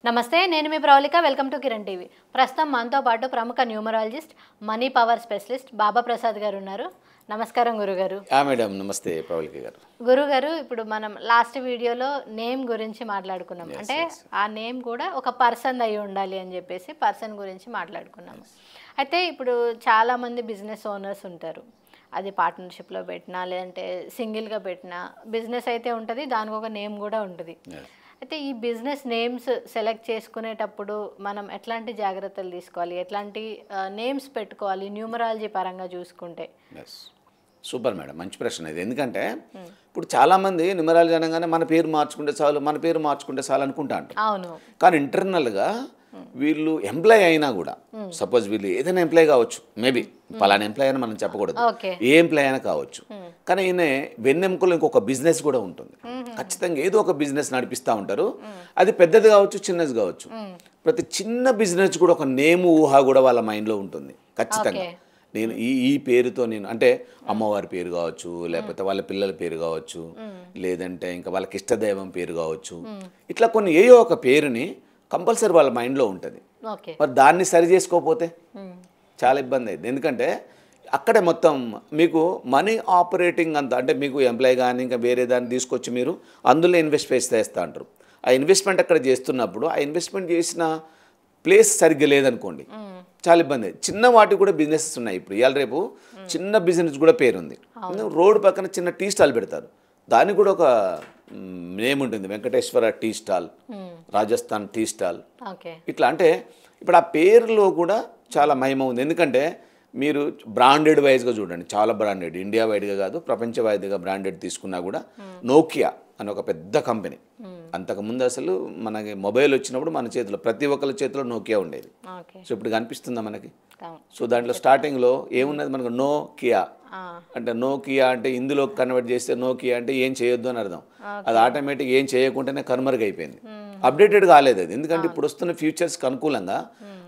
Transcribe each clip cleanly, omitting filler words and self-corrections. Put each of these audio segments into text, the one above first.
నమస్తే నేను మీ Pravallika welcome to Kiran TV ప్రస్తుతం మనతో పాటు ప్రముఖ numerologist money power specialist Baba Prasad గారు ఉన్నారు. నమస్కారం గురుగారు. మేడం నమస్తే ప్రవళిక గారు. గురుగారు ఇప్పుడు మనం లాస్ట్ వీడియోలో నేమ్ గురించి మాట్లాడుకున్నాం. అంటే ఆ నేమ్ కూడా ఒక పర్సన్ అయి ఉండాలి అని చెప్పేసి పర్సన్ గురించి మాట్లాడుకున్నాము. అయితే ఇప్పుడు చాలామంది బిజినెస్ ఓనర్స్ ఉంటారు. అది పార్ట్నర్షిప్లో పెట్టినా లేదంటే సింగిల్గా పెట్టినా బిజినెస్ అయితే ఉంటుంది, దానికి ఒక నేమ్ కూడా ఉంటుంది. అయితే ఈ బిజినెస్ నేమ్స్ సెలెక్ట్ చేసుకునేటప్పుడు మనం ఎట్లాంటి జాగ్రత్తలు తీసుకోవాలి, ఎట్లాంటి నేమ్స్ పెట్టుకోవాలి న్యూమరాలజీ పరంగా చూసుకుంటే? సూపర్ మేడం, మంచి ప్రశ్న ఇది. ఎందుకంటే ఇప్పుడు చాలామంది న్యూమరాలజీ అనగానే మన పేరు మార్చుకుంటే చాలు అనుకుంటా అంటారు. అవును. కానీ ఇంటర్నల్గా వీళ్ళు ఎంప్లాయ్ అయినా కూడా, సపోజ్ వీళ్ళు ఏదైనా ఎంప్లాయ్ కావచ్చు, మేబీ పలానా ఎంప్లాయ్ అని మనం చెప్పకూడదు, ఏ ఎంప్లాయ్ అయినా కావచ్చు. కానీ ఈయన వెన్నెముకలో ఇంకొక బిజినెస్ కూడా ఉంటుంది. ఖచ్చితంగా ఏదో ఒక బిజినెస్ నడిపిస్తూ ఉంటారు. అది పెద్దది కావచ్చు, చిన్నది కావచ్చు. ప్రతి చిన్న బిజినెస్ కూడా ఒక నేము ఊహ కూడా వాళ్ళ మైండ్లో ఉంటుంది ఖచ్చితంగా. నేను ఈ పేరుతో నేను అంటే అమ్మవారి పేరు కావచ్చు, లేకపోతే వాళ్ళ పిల్లల పేరు కావచ్చు, లేదంటే ఇంకా వాళ్ళకి ఇష్టదైవం పేరు కావచ్చు. ఇట్లా కొన్ని ఏయో ఒక పేరుని కంపల్సరీ వాళ్ళ మైండ్లో ఉంటుంది. మరి దాన్ని సరి చేసుకోకపోతే చాలా ఇబ్బంది అయింది. ఎందుకంటే అక్కడే మొత్తం మీకు మనీ ఆపరేటింగ్ అంతా, అంటే మీకు ఎంప్లాయ్ కానీ ఇంకా వేరే దాన్ని తీసుకొచ్చి మీరు అందులో ఇన్వెస్ట్ చేస్తూ అంటారు. ఆ ఇన్వెస్ట్మెంట్ అక్కడ చేస్తున్నప్పుడు ఆ ఇన్వెస్ట్మెంట్ చేసిన ప్లేస్ సరిగ్గా లేదనుకోండి, చాలా ఇబ్బంది. చిన్న వాటికి కూడా బిజినెసెస్ ఉన్నాయి. ఇప్పుడు ఇవాళ రేపు చిన్న బిజినెస్ కూడా పేరుంది. రోడ్డు పక్కన చిన్న టీ స్టాల్ పెడతారు, దానికి కూడా ఒక నేమ్ ఉంటుంది. Venkateswara tea stall, Rajasthan tea stall, ఇట్లా. అంటే ఇప్పుడు ఆ పేరులో కూడా చాలా మహిమ ఉంది. ఎందుకంటే మీరు బ్రాండెడ్ వైజ్గా చూడండి, చాలా బ్రాండెడ్, ఇండియా వైడ్గా కాదు ప్రపంచ వైడ్గా బ్రాండెడ్ తీసుకున్నా కూడా నోకియా అని ఒక పెద్ద కంపెనీ. అంతకుముందు అసలు మనకి మొబైల్ వచ్చినప్పుడు మన చేతిలో, ప్రతి ఒక్కరి చేతిలో నోకియా ఉండేది. సో ఇప్పుడు కనిపిస్తుందా మనకి? సో దాంట్లో స్టార్టింగ్లో ఏమున్నది మనకు, నోకియా అంటే, నోకియా అంటే ఇందులో కన్వర్ట్ చేస్తే నోకియా అంటే ఏం చేయొద్దు అని అర్థం. అది ఆటోమేటిక్ ఏం చేయకుండానే కనుమరుగైపోయింది. అప్డేటెడ్ కాలేదు అది, ఎందుకంటే ఇప్పుడు వస్తున్న ఫ్యూచర్స్కి అనుకూలంగా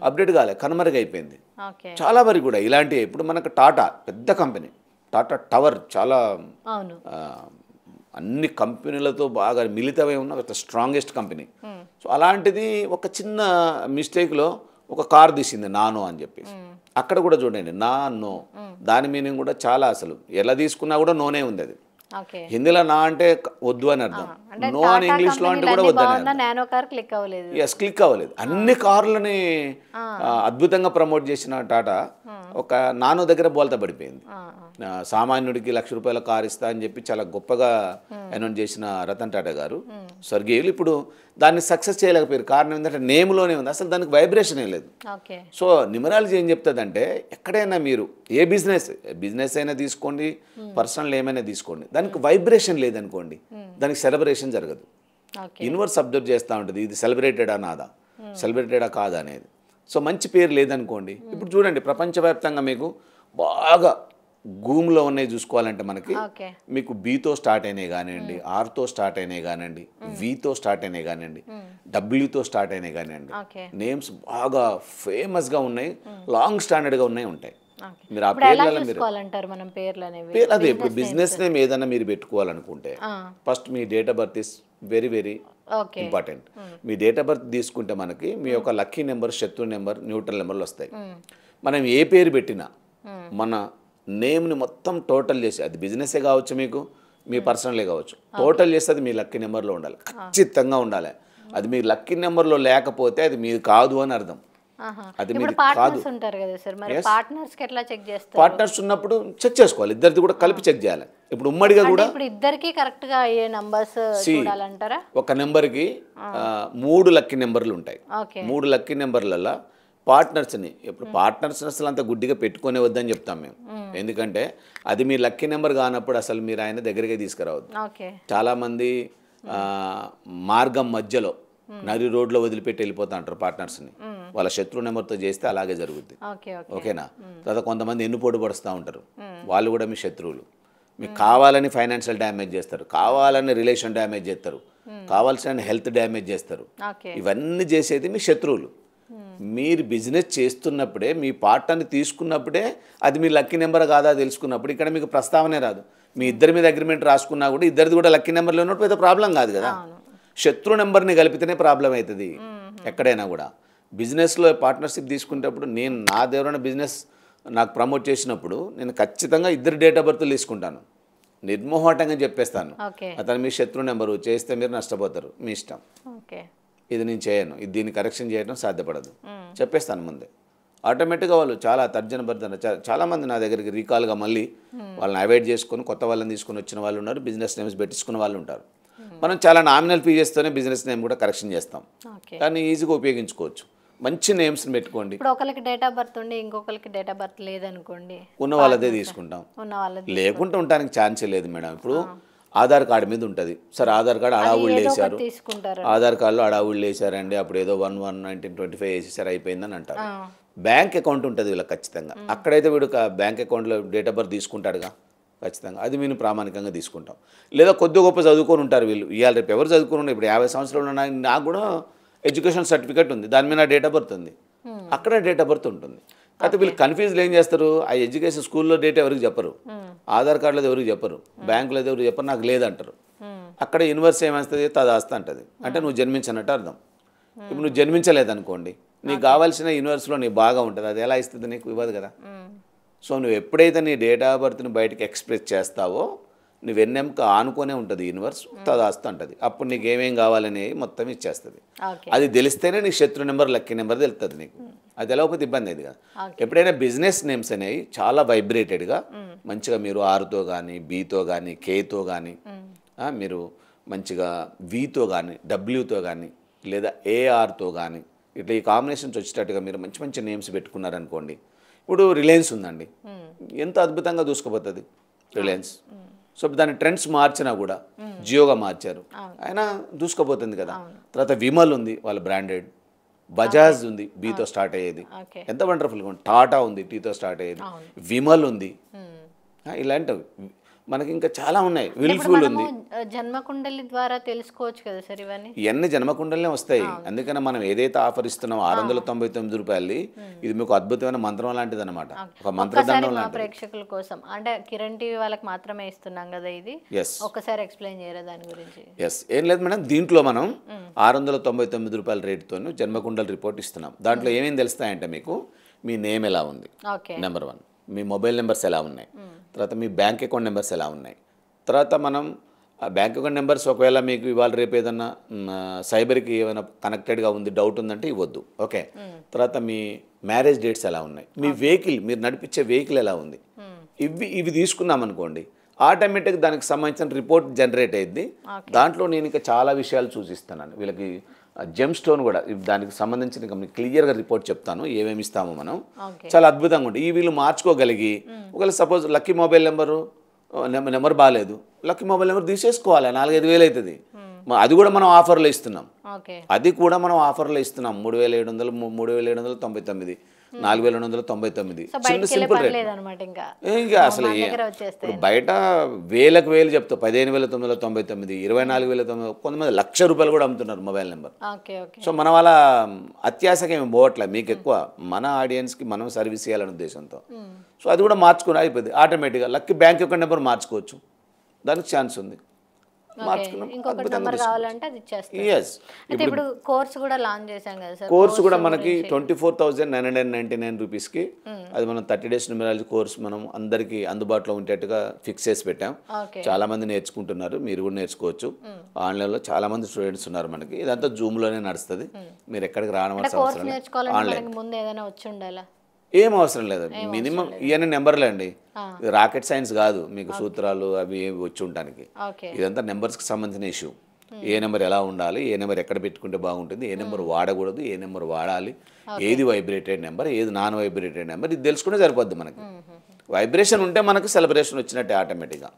అప్డేట్ కాలేదు, కనుమరుగైపోయింది. చాలా వరకు కూడా ఇలాంటివి. ఇప్పుడు మనకు టాటా పెద్ద కంపెనీ, టాటా టవర్ చాలా అన్ని కంపెనీలతో బాగా మిళితమై ఉన్న ఒక స్ట్రాంగెస్ట్ కంపెనీ. సో అలాంటిది ఒక చిన్న మిస్టేక్లో ఒక కార్ తీసింది నానో అని చెప్పేసి. అక్కడ కూడా చూడండి నానో, దాని మీనింగ్ కూడా చాలా, అసలు ఎలా తీసుకున్నా కూడా నోనే ఉంది. అది హిందీలో నా అంటే వద్దు అని అర్థం, నో అని ఇంగ్లీష్లో అంటే కూడా వద్దని. ఎస్, క్లిక్ అవ్వలేదు. అన్ని కార్లని అద్భుతంగా ప్రమోట్ చేసిన టాటా ఒక నానో దగ్గర బోల్తా పడిపోయింది. సామాన్యుడికి ₹1,00,000 కారు ఇస్తా అని చెప్పి చాలా గొప్పగా అనౌన్స్ చేసిన రతన్ టాటా గారు స్వర్గీయులు ఇప్పుడు దాన్ని సక్సెస్ చేయలేకపోయారు. కారణం ఏంటంటే నేమ్లోనే ఉంది, అసలు దానికి వైబ్రేషన్ లేదు. సో న్యూమరాలజీ ఏం చెప్తుందంటే, ఎక్కడైనా మీరు ఏ బిజినెస్ అయినా తీసుకోండి, పర్సనల్ ఏమైనా తీసుకోండి, దానికి వైబ్రేషన్ లేదనుకోండి, దానికి సెలబ్రేషన్ జరగదు. యూనివర్స్ అబ్జర్వ్ చేస్తూ ఉంటుంది, ఇది సెలబ్రేటెడా నాదా, సెలబ్రేటెడా కాదా అనేది. సో మంచి పేరు లేదనుకోండి, ఇప్పుడు చూడండి ప్రపంచవ్యాప్తంగా మీకు బాగా భూమిలో ఉన్నాయి చూసుకోవాలంటే మనకి, మీకు బీతో స్టార్ట్ అయినాయి కానివ్వండి, ఆర్తో స్టార్ట్ అయినాయి కానివ్వండి, వీతో స్టార్ట్ అయినాయి కానివ్వండి, డబ్ల్యూతో స్టార్ట్ అయినాయి కానివ్వండి, నేమ్స్ బాగా ఫేమస్గా ఉన్నాయి, లాంగ్ స్టాండర్డ్గా ఉంటాయి. మీరు ఆ పేర్లలో పేరు అదే. ఇప్పుడు బిజినెస్ నేమ్ ఏదైనా మీరు పెట్టుకోవాలనుకుంటే ఫస్ట్ మీ date of birth is very very important. మీ డేట్ ఆఫ్ బర్త్ తీసుకుంటే మనకి మీ యొక్క లక్కీ నెంబర్, శత్రు నెంబర్, న్యూట్రల్ నెంబర్లు వస్తాయి. మనం ఏ పేరు పెట్టినా మన నేమ్ని మొత్తం టోటల్ చేసి, అది బిజినెసే కావచ్చు, మీకు మీ పర్సనలే కావచ్చు, టోటల్ చేస్తే అది మీ లక్కీ నెంబర్లో ఉండాలి, ఖచ్చితంగా ఉండాలి. అది మీ లక్కీ నెంబర్లో లేకపోతే అది మీది కాదు అని అర్థం. అది మీది కాదు. పార్ట్నర్స్ ఉన్నప్పుడు చెక్ చేసుకోవాలి, ఇద్దరిది కూడా కలిపి చెక్ చేయాలి. ఇప్పుడు ఉమ్మడిగా కూడా ఒక నెంబర్కి 3 లక్కీ నెంబర్లు ఉంటాయి. 3 లక్కీ నెంబర్లలో పార్ట్నర్స్ని, ఇప్పుడు పార్ట్నర్స్ని అసలు అంత గుడ్డిగా పెట్టుకునే వద్దని చెప్తాం మేము. ఎందుకంటే అది మీ లక్కీ నెంబర్ కానప్పుడు అసలు మీరు ఆయన దగ్గరికి తీసుకురావద్దు. చాలామంది మార్గం మధ్యలో నరి రోడ్లో వదిలిపెట్టి వెళ్ళిపోతా అంటారు పార్ట్నర్స్ని, వాళ్ళ శత్రు నెంబర్తో చేస్తే అలాగే జరుగుద్ది. ఓకేనా? తర్వాత కొంతమంది ఎన్నుపోటు పడుస్తూ ఉంటారు, వాళ్ళు కూడా మీ శత్రువులు. మీకు కావాలని ఫైనాన్షియల్ డ్యామేజ్ చేస్తారు, కావాలని రిలేషన్ డ్యామేజ్ చేస్తారు, కావాల్సిన హెల్త్ డ్యామేజ్ చేస్తారు. ఇవన్నీ చేసేది మీ శత్రువులు. మీరు బిజినెస్ చేస్తున్నప్పుడే, మీ పార్ట్నర్ని తీసుకున్నప్పుడే అది మీ లక్కీ నెంబర్ కాదా తెలుసుకున్నప్పుడు ఇక్కడ మీకు ప్రస్తావనే రాదు. మీ ఇద్దరి మీద అగ్రిమెంట్ రాసుకున్నా కూడా ఇద్దరిది కూడా లక్కీ నెంబర్లో ఉన్నప్పుడు పెద్ద ప్రాబ్లం కాదు కదా. శత్రు నెంబర్ని కలిపితేనే ప్రాబ్లం అవుతుంది. ఎక్కడైనా కూడా బిజినెస్లో పార్ట్నర్షిప్ తీసుకునేటప్పుడు నేను నా ఎవరైనా బిజినెస్ నాకు ప్రమోట్ చేసినప్పుడు నేను ఖచ్చితంగా ఇద్దరు డేట్ ఆఫ్ బర్త్లు తీసుకుంటాను, నిర్మోహటంగా చెప్పేస్తాను. అతను మీ శత్రు నెంబరు చేస్తే మీరు నష్టపోతారు, మీ ఇష్టం, ఇది నేను చేయను, ఇది దీన్ని కరెక్షన్ చేయడం సాధ్యపడదు చెప్పేస్తాను ముందే. ఆటోమేటిక్గా వాళ్ళు చాలా తర్జన భర్జన, చాలామంది నా దగ్గరికి రీకాల్గా మళ్ళీ వాళ్ళని అవాయిడ్ చేసుకొని కొత్త వాళ్ళని తీసుకొని వచ్చిన వాళ్ళు ఉన్నారు, బిజినెస్ నేమ్స్ పెట్టించుకున్న వాళ్ళు ఉంటారు. మనం చాలా నామినల్ ఫీ చేస్తేనే బిజినెస్ నేమ్ కూడా కరెక్షన్ చేస్తాం, కానీ ఈజీగా ఉపయోగించుకోవచ్చు. మంచి నేమ్స్ని పెట్టుకోండి. ఇప్పుడు ఒకరికి డేట్ ఆఫ్ బర్త్ ఉండి ఇంకొకరికి డేట్ ఆఫ్ బర్త్ లేదనుకోండి, ఉన్న వాళ్ళదే తీసుకుంటాం, లేకుంటే ఉండడానికి ఛాన్సే లేదు మేడం. ఇప్పుడు ఆధార్ కార్డు మీద ఉంటుంది, సరే ఆధార్ కార్డు అడావుళ్ళు వేసారు, ఆధార్ కార్డులో అడావుళ్ళు వేసారండి, అప్పుడు ఏదో 1/1/1925 వేసేసారు అయిపోయిందని అంటారు. బ్యాంక్ అకౌంట్ ఉంటుంది వీళ్ళకి ఖచ్చితంగా, అక్కడైతే వీడు బ్యాంక్ అకౌంట్లో డేట్ ఆఫ్ బర్త్ తీసుకుంటాడుగా ఖచ్చితంగా, అది మేము ప్రామాణికంగా తీసుకుంటాం. లేదా కొద్ది గొప్ప చదువుకొని ఉంటారు వీళ్ళు, ఇవాళ రేపు ఎవరు చదువుకుని ఉన్నారు, ఇప్పుడు 50 సంవత్సరాలు ఉన్నాయి, నాకు కూడా ఎడ్యుకేషన్ సర్టిఫికేట్ ఉంది, దాని మీద డేట్ ఆఫ్ బర్త్ ఉంది, అక్కడ డేట్ ఆఫ్ బర్త్ ఉంటుంది. కాకపోతే వీళ్ళు కన్ఫ్యూజ్లు ఏం చేస్తారు, ఆ ఎడ్యుకేషన్ స్కూల్లో డేట్ ఎవరికి చెప్పరు, ఆధార్ కార్డులో ఎవరికి చెప్పరు, బ్యాంకులో ఎవరికి చెప్పరు, నాకు లేదంటారు. అక్కడ యూనివర్సిటీ ఏమేస్తుంది, తదాస్తి అంటుంది, అంటే నువ్వు జన్మించనట్టు అర్థం. ఇప్పుడు నువ్వు జన్మించలేదనుకోండి, నీకు కావాల్సిన యూనివర్సిటీలో నీ బాగా ఉంటుంది, అది ఎలా ఇస్తుంది, నీకు ఇవ్వదు కదా. సో నువ్వు ఎప్పుడైతే నీ డేట్ ఆఫ్ బర్త్ని బయటకు ఎక్స్ప్రెస్ చేస్తావో నువ్వు ఎన్నెంక ఆనుకొనే ఉంటుంది యూనివర్స్, తదాస్తి అంటుంది. అప్పుడు నీకు ఏమేం కావాలనేవి మొత్తం ఇచ్చేస్తుంది. అది తెలిస్తేనే నీ శత్రు నెంబర్ లక్కీ నెంబర్ తెలుస్తుంది నీకు, అది తెలియకపోతే ఇబ్బంది అయింది కదా. ఎప్పుడైనా బిజినెస్ నేమ్స్ అనేవి చాలా వైబ్రేటెడ్గా మంచిగా మీరు ఆర్తో కానీ, బీతో కానీ, కేతో కానీ, మీరు మంచిగా వీతో కానీ, డబ్ల్యూతో కానీ, లేదా ఏఆర్తో కానీ, ఇట్లా ఈ కాంబినేషన్స్ వచ్చేటట్టుగా మీరు మంచి మంచి నేమ్స్ పెట్టుకున్నారనుకోండి. ఇప్పుడు రిలయన్స్ ఉందండి, ఎంత అద్భుతంగా దూసుకుపోతుంది రిలయన్స్. సో దాని ట్రెండ్స్ మార్చినా కూడా జియోగా మార్చారు, అయినా దూసుకుపోతుంది కదా. తర్వాత విమల్ ఉంది వాళ్ళ బ్రాండెడ్, బజాజ్ ఉంది బీతో స్టార్ట్ అయ్యేది, ఎంత వండర్ఫుల్గా ఉంది. టాటా ఉంది టీతో స్టార్ట్ అయ్యేది, విమల్ ఉంది, ఇలాంటివి మనకి ఇంకా చాలా ఉన్నాయి. విల్ఫుల్ ఉంది. జన్మకుండలి ద్వారా తెలుసుకోవచ్చు కదా సార్ ఇవన్నీ, ఇవన్నీ జన్మకుండలనే వస్తాయి. అందుకని మనం ఏదైతే ఆఫర్ ఇస్తున్నామో 699 రూపాయలు, ఇది మీకు అద్భుతమైన మంత్రం లాంటిది అనమాట, ఒక మంత్రదండం లాంటిది. ప్రేక్షకుల కోసం అంటే కిరణ్ టీవీ వాళ్ళకి మాత్రమే ఇస్తున్నాం కదా ఇది, ఒకసారి ఎక్స్ప్లెయిన్ చేయరా దాని గురించి? ఏం లేదు మేడం, దీంట్లో మనం 699 రూపాయల రేటుతో జన్మకుండలి రిపోర్ట్ ఇస్తున్నాం. దాంట్లో ఏమేమి తెలుస్తాయంటే మీకు మీ నేమ్ ఎలా ఉంది, నెంబర్ 1, మీ మొబైల్ నెంబర్స్ ఎలా ఉన్నాయి, తర్వాత మీ బ్యాంక్ అకౌంట్ నెంబర్స్ ఎలా ఉన్నాయి, తర్వాత మనం ఆ బ్యాంక్ అకౌంట్ నెంబర్స్ ఒకవేళ మీకు ఇవాళ రేపు ఏదన్నా సైబర్కి ఏమైనా కనెక్టెడ్గా ఉంది, డౌట్ ఉందంటే ఇవ్వద్దు, ఓకే. తర్వాత మీ మ్యారేజ్ డేట్స్ ఎలా ఉన్నాయి, మీ వెహికల్ మీరు నడిపించే వెహికల్ ఎలా ఉంది, ఇవి తీసుకున్నాం అనుకోండి, ఆటోమేటిక్గా దానికి సంబంధించిన రిపోర్ట్ జనరేట్ అయ్యింది. దాంట్లో నేను ఇంకా చాలా విషయాలు సూచిస్తున్నాను వీళ్ళకి. జెమ్ స్టోన్ కూడా దానికి సంబంధించిన క్లియర్గా రిపోర్ట్ చెప్తాను, ఏమేమి ఇస్తామో మనం, చాలా అద్భుతంగా ఉంటుంది. ఈ వీళ్ళు మార్చుకోగలిగి ఒకవేళ సపోజ్ లక్కీ మొబైల్ నెంబర్ బాగాలేదు, లక్కీ మొబైల్ నెంబర్ తీసేసుకోవాలి, 4-5 వేలు అవుతుంది. అది కూడా మనం ఆఫర్లో ఇస్తున్నాం, 3700, 3799, 4299, చిన్న సింపుల్ రేట్. ఇంకా అసలు ఇప్పుడు బయట వేలకు వేలు చెప్తా, 15,999, 24,900, కొంతమంది ₹1,00,000 కూడా అమ్ముతున్నారు మొబైల్ నెంబర్. సో మన వాళ్ళ అత్యాశకి ఏమి పోవట్లేదు, మీకు ఎక్కువ మన ఆడియన్స్కి మనం సర్వీస్ చేయాలనే ఉద్దేశంతో. సో అది కూడా మార్చుకుని అయిపోయింది ఆటోమేటిక్గా. లక్కీ బ్యాంక్ అకౌంట్ నెంబర్ మార్చుకోవచ్చు, దానికి ఛాన్స్ ఉంది. కోర్సు కూడా మనకి 24,999 రూపీస్కి, అది మనం 30 days న్యూమరాలజీ కోర్స్ మనం అందరికీ అందుబాటులో ఉండేట్టుగా ఫిక్స్ చేసి పెట్టాం. చాలా మంది నేర్చుకుంటున్నారు, మీరు కూడా నేర్చుకోవచ్చు. ఆన్లైన్లో చాలా మంది స్టూడెంట్స్ ఉన్నారు మనకి. ఇదంతా జూమ్లోనే నడుస్తుంది, మీరు ఎక్కడికి రానవలసిన అవసరం లేదు. ఆన్లైన్ ఏం అవసరం లేదు, మినిమం ఇవన్నీ నెంబర్లే అండి, రాకెట్ సైన్స్ కాదు, మీకు సూత్రాలు అవి వచ్చి ఉండడానికి. ఇదంతా నెంబర్స్కి సంబంధించిన ఇష్యూ. ఏ నెంబర్ ఎలా ఉండాలి, ఏ నెంబర్ ఎక్కడ పెట్టుకుంటే బాగుంటుంది, ఏ నెంబర్ వాడకూడదు, ఏ నెంబర్ వాడాలి, ఏది వైబ్రేటెడ్ నెంబర్, ఏది నాన్ వైబ్రేటెడ్ నెంబర్, ఇది తెలుసుకుంటే సరిపోద్ది మనకి. వైబ్రేషన్ ఉంటే మనకు సెలబ్రేషన్ వచ్చినట్టే ఆటోమేటిక్గా.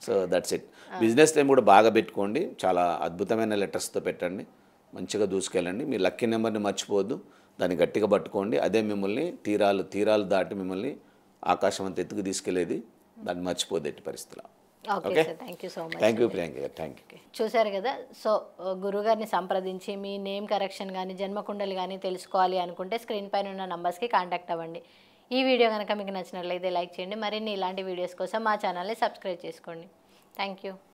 So that's it. Business time కూడా బాగా పెట్టుకోండి, చాలా అద్భుతమైన లెటర్స్తో పెట్టండి, మంచిగా దూసుకెళ్ళండి. మీ లక్కీ నెంబర్ని మర్చిపోవద్దు, దాన్ని గట్టిగా పట్టుకోండి. అదే మిమ్మల్ని తీరాలు దాటి మిమ్మల్ని ఆకాశం అంత ఎత్తుకు తీసుకెళ్లేది, దాన్ని మర్చిపోద్దు ఎట్టి పరిస్థితిలో. Okay sir, thank you so much. Thank you Priyanka గారు, థ్యాంక్ యూ. చూశారు కదా, సో గురుగారిని సంప్రదించి మీ నేమ్ కరెక్షన్ కానీ జన్మకుండలి కానీ తెలుసుకోవాలి అనుకుంటే స్క్రీన్ పైన ఉన్న నంబర్స్కి కాంటాక్ట్ అవ్వండి. ఈ వీడియో కనుక మీకు నచ్చినట్లయితే లైక్ చేయండి. మరిన్ని ఇలాంటి వీడియోస్ కోసం మా ఛానల్ని సబ్స్క్రైబ్ చేసుకోండి. Thank you.